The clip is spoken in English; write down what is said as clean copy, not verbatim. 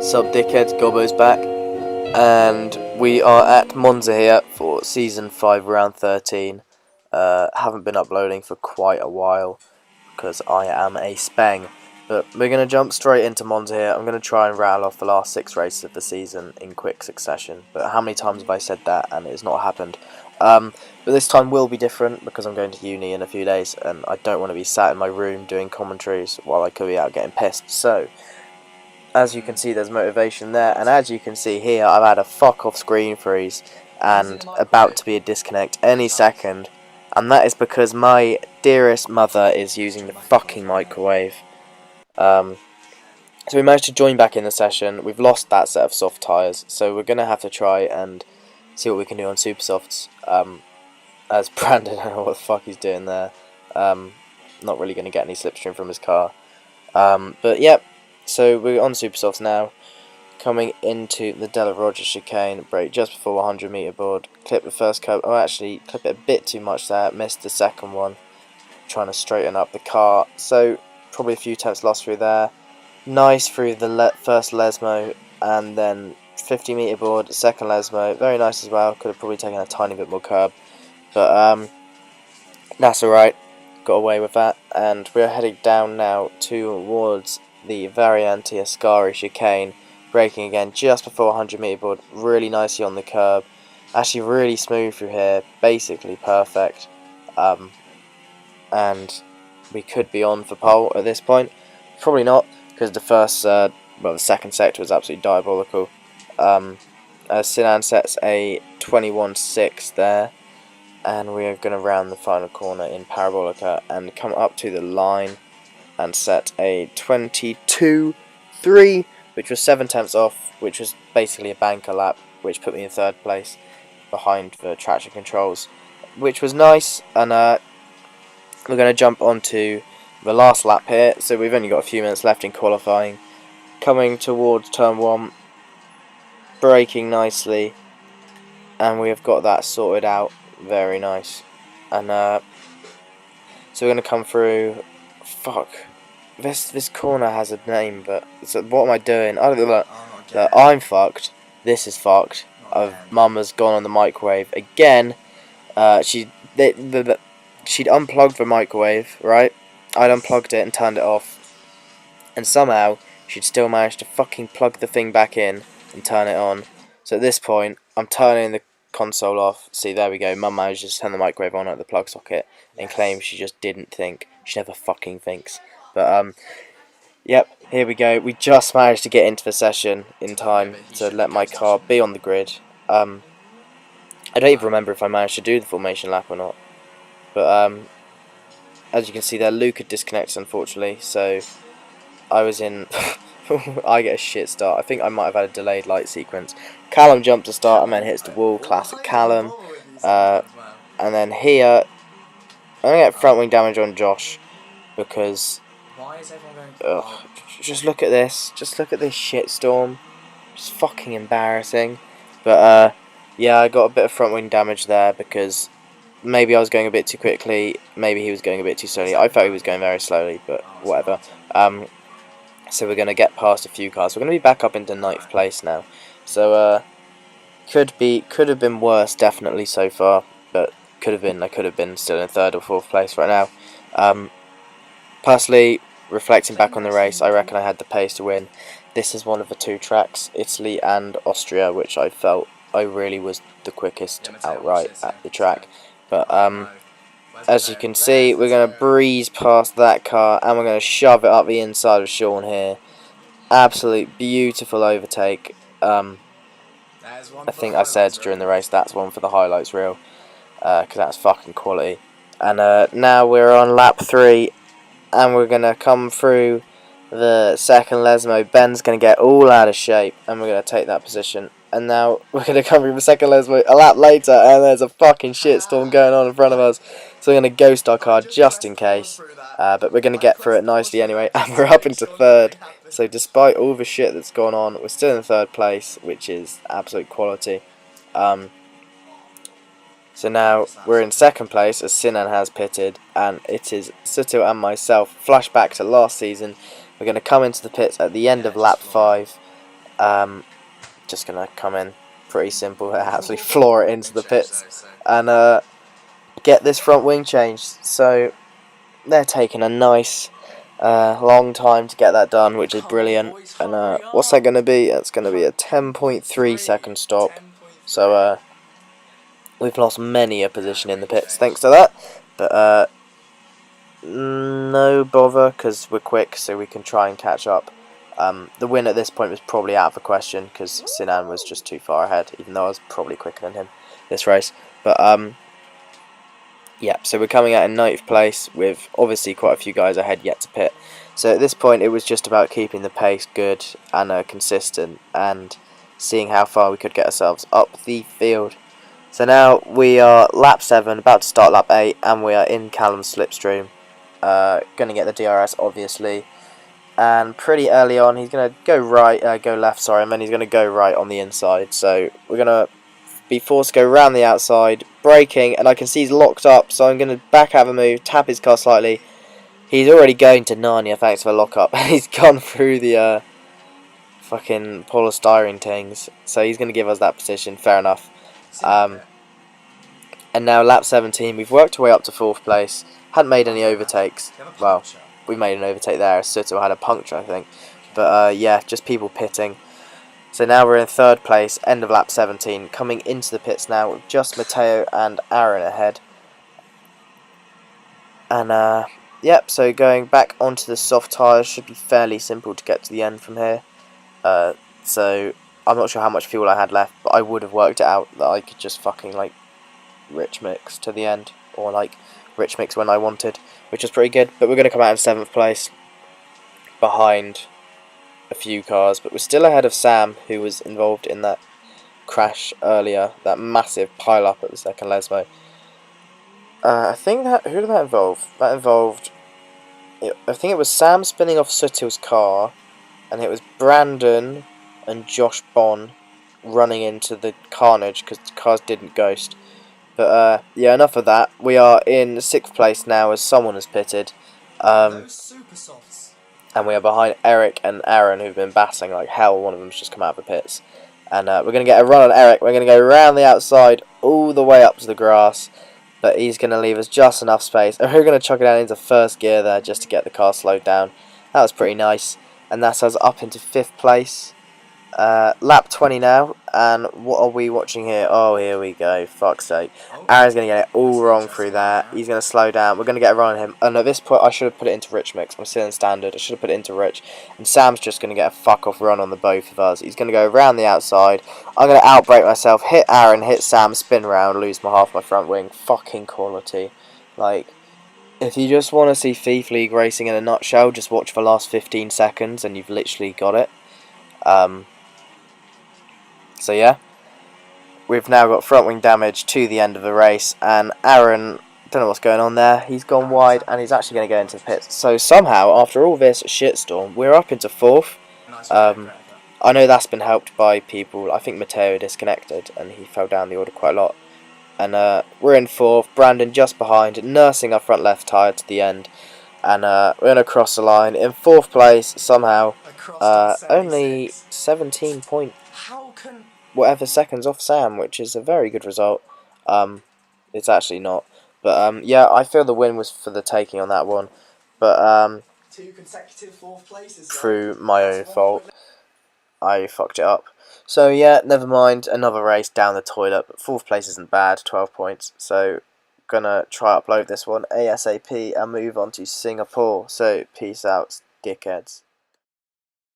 Sup dickheads, Gobbo's back, and we are at Monza here for Season 5 Round 13. Haven't been uploading for quite a while, because I am a speng, but we're going to jump straight into Monza here. I'm going to try and rattle off the last 6 races of the season in quick succession, but how many times have I said that and it's not happened? But this time will be different, because I'm going to uni in a few days, and I don't want to be sat in my room doing commentaries while I could be out getting pissed, so as you can see, there's motivation there, and as you can see here, I've had a fuck off screen freeze and about to be a disconnect any second, and that is because my dearest mother is using the fucking microwave. So we managed to join back in the session. We've lost that set of soft tyres, so we're going to have to try and see what we can do on super softs. As Brandon, I don't know what the fuck he's doing there. Not really going to get any slipstream from his car. But yep. So we're on super softs now, coming into the Della Roger chicane, brake just before 100 metre board, clip the first curb, oh actually, clip it a bit too much there, missed the second one, trying to straighten up the car, so probably a few tenths lost through there, nice through the first Lesmo, and then 50 metre board, second Lesmo, very nice as well, could have probably taken a tiny bit more curb, but that's alright, got away with that, and we're heading down now towards the Variante Ascari chicane, braking again just before 100 metre board, really nicely on the curb, actually really smooth through here, basically perfect, and we could be on for pole at this point, probably not, because the second sector was absolutely diabolical. Sinan sets a 21.6 there, and we are going to round the final corner in Parabolica and come up to the line and set a 22.3, which was 7 tenths off, which was basically a banker lap, which put me in third place behind the traction controls, which was nice. And we're going to jump onto the last lap here, so we've only got a few minutes left in qualifying. Coming towards turn 1, braking nicely, and we have got that sorted out, very nice. And so we're going to come through. Fuck. This corner has a name, but so what am I doing? I don't know. I'm fucked. This is fucked. Mum has gone on the microwave again. She'd unplugged the microwave, right? I'd unplugged it and turned it off, and somehow she'd still managed to fucking plug the thing back in and turn it on. So at this point, I'm turning the console off. See, there we go. Mum managed to turn the microwave on at the plug socket and claims she just didn't think. She never fucking thinks. But yep, here we go. We just managed to get into the session in time to let my car be on the grid. I don't even remember if I managed to do the formation lap or not. But as you can see there, Luke had disconnected unfortunately, so I was in. I get a shit start. I think I might have had a delayed light sequence. Callum jumped to start and then hits the wall. Classic Callum. And then here, I'm going to get front wing damage on Josh because. Just look at this. Just look at this shitstorm. Just fucking embarrassing. But yeah, I got a bit of front wing damage there because maybe I was going a bit too quickly. Maybe he was going a bit too slowly. I felt he was going very slowly, but whatever. So we're going to get past a few cars. We're going to be back up into 9th place now. So could have been worse definitely so far, but I could have been still in 3rd or 4th place right now. Personally, reflecting back on the race, I reckon I had the pace to win. This is one of the 2 tracks, Italy and Austria, which I felt I really was the quickest outright at the track. But as you can see, we're going to breeze past that car and we're going to shove it up the inside of Sean here. Absolute beautiful overtake. I think I said during the race that's one for the highlights reel, because that's fucking quality. And now we're on lap 3. And we're going to come through the second Lesmo. Ben's going to get all out of shape. And we're going to take that position. And now we're going to come through the second Lesmo a lap later. And there's a fucking shitstorm going on in front of us. So we're going to ghost our car just in case. But we're going to get through it nicely anyway. And we're up into 3rd. So despite all the shit that's gone on, we're still in 3rd place. Which is absolute quality. So now we're in 2nd place as Sinan has pitted, and it is Sutil and myself. Flashback to last season. We're going to come into the pits at the end of lap 5, Just gonna come in pretty simple, absolutely floor it into the pits, and get this front wing changed. So they're taking a nice long time to get that done, which is brilliant. And what's that going to be? It's going to be a 10.3 second stop. So we've lost many a position in the pits thanks to that. But no bother, because we're quick, so we can try and catch up. The win at this point was probably out of the question, because Sinan was just too far ahead, even though I was probably quicker than him this race. But yeah, so we're coming out in 9th place with obviously quite a few guys ahead yet to pit. So at this point it was just about keeping the pace good and consistent, and seeing how far we could get ourselves up the field. So now we are lap 7, about to start lap 8, and we are in Callum's slipstream. Going to get the DRS obviously, and pretty early on he's going to go left, sorry, and then he's going to go right on the inside. So we're going to be forced to go round the outside, braking, and I can see he's locked up, so I'm going to back out of a move, tap his car slightly. He's already going to Narnia thanks for the lock-up. He's gone through the fucking polystyrene things, so he's going to give us that position, fair enough. And now lap 17, we've worked our way up to 4th place, hadn't made any overtakes. Well, we made an overtake there, Suto had a puncture I think, but yeah, just people pitting. So now we're in 3rd place, end of lap 17, coming into the pits now with just Matteo and Aaron ahead. And yep, so going back onto the soft tyres should be fairly simple to get to the end from here. So I'm not sure how much fuel I had left, but I would have worked it out that I could just fucking like rich mix to the end, or like rich mix when I wanted, which was pretty good. But we're going to come out in 7th place behind a few cars, but we're still ahead of Sam, who was involved in that crash earlier, that massive pile up at the second Lesmo. I think who did that involve? That involved, I think it was Sam spinning off Sutil's car, and it was Brandon and Josh Bond running into the carnage because the cars didn't ghost. But yeah, enough of that. We are in 6th place now as someone has pitted. And we are behind Eric and Aaron, who've been battling like hell. One of them's just come out of the pits. And we're going to get a run on Eric. We're going to go around the outside all the way up to the grass. But he's going to leave us just enough space. And we're going to chuck it down into 1st gear there just to get the car slowed down. That was pretty nice. And that's us up into 5th place. Lap 20 now, and what are we watching here? Oh, here we go, fuck's sake. Aaron's going to get it all wrong through that. He's going to slow down. We're going to get a run on him. And at this point, I should have put it into rich mix. I'm still in standard. I should have put it into rich. And Sam's just going to get a fuck off run on the both of us. He's going to go around the outside. I'm going to outbrake myself, hit Aaron, hit Sam, spin around, lose my half my front wing. Fucking quality. Like, if you just want to see FIFA League racing in a nutshell, just watch the last 15 seconds and you've literally got it. So yeah, we've now got front wing damage to the end of the race, and Aaron, don't know what's going on there, he's gone wide and he's actually going to go into the pits. So somehow, after all this shitstorm, we're up into 4th. I know that's been helped by people. I think Matteo disconnected and he fell down the order quite a lot. And we're in 4th, Brandon just behind, nursing our front left tyre to the end. And we're going to cross the line in 4th place somehow. Only 17 point whatever seconds off Sam, which is a very good result. It's actually not, but yeah, I feel the win was for the taking on that one, but 2 consecutive 4th places through my own fault, I fucked it up. So yeah, never mind, another race down the toilet, but 4th place isn't bad, 12 points, so gonna try upload this one ASAP and move on to Singapore. So peace out, dickheads.